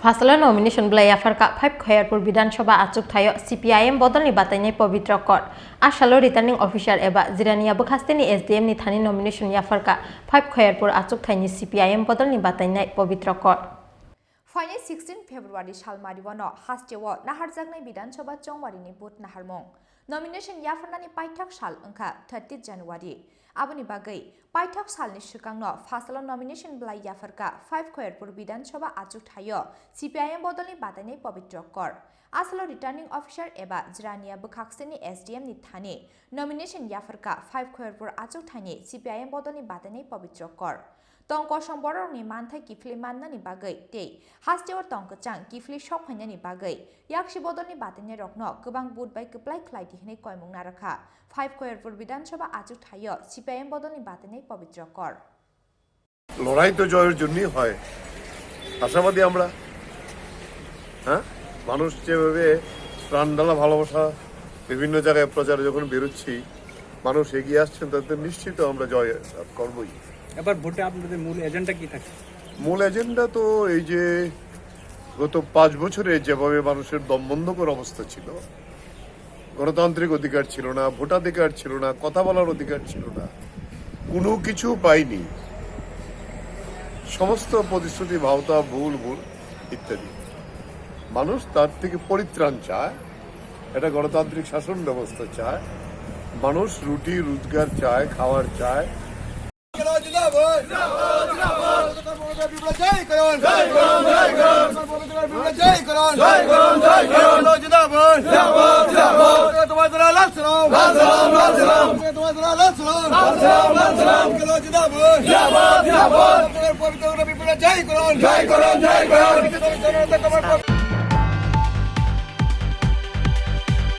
Phasalo nomination Bwlai Yapharkha 5 Khoyerpur Bidansabha Achukthaio CPIM Bodolni Batainai Pabitra court Phasalo returning officer eba Jirania Bukhasteni SDM ni thani nomination Yapharkha 5 Khoyerpur Achukthaini CPIM Bodolni Batainai Pabitra court Final 16 February Shalmariwano Hastewo Naharjagnai Bidansabha Chongwarini But Naharmong Nomination Yapharnani Paitak Shal Angka 30 January Aboni Bagai Paitak Salni Shukangno Phasalo nomination Bwlai Yapharkha 5 Khoyerpur Bidansabha Achukthaio CPIM Bodolni Batainai Pabitra court Asalo returning officer eba Jirania Bukhasteni SDM ni thani nomination Yapharkha 5 Khoyerpur Achukthaini CPIM Bodolni Batainai Pabitra court Tongko Somboror ni manthai kifli manna ni bagai tei hasteor tongko chang kifli shop hanya ni bagai yakshi Bodolni Batainai rokno kubang bud bai kuplai klai dihne koimung narakha 5 Khoyerpur Bidansabha Achukthaio CPIM Bodolni Batainai Pabitra court লড়াই তো জয়ের জন্যই হয় আশাবাদী আমরা হ্যাঁ মানুষ যেভাবে প্রাণঢালা ভালোবাসা বিভিন্ন জায়গায় প্রচারে যখন বেরোচ্ছি মানুষ এগিয়ে আসছেন তাতে নিশ্চিত আমরা জয় করবই এবার ভোটে আপনাদের মূল এজেন্ডা কি থাকে মূল এজেন্ডা তো এই যে গত 5 বছরে যেভাবে মানুষের দমবন্ধকর অবস্থা ছিল গণতান্ত্রিক অধিকার ছিল না ভোটাধিকার ছিল না কথা বলার অধিকার ছিল না কোনো কিছু পাইনি সমস্ত প্রতিশ্রুতি ভাওতা ভুল ইত্যাদি মানুষ তার থেকে পরিত্রাণ চায় এটা গণতান্ত্রিক শাসন ব্যবস্থা চায় মানুষ রুটি রোজগার চায় খাওয়ার চায় জয় করুন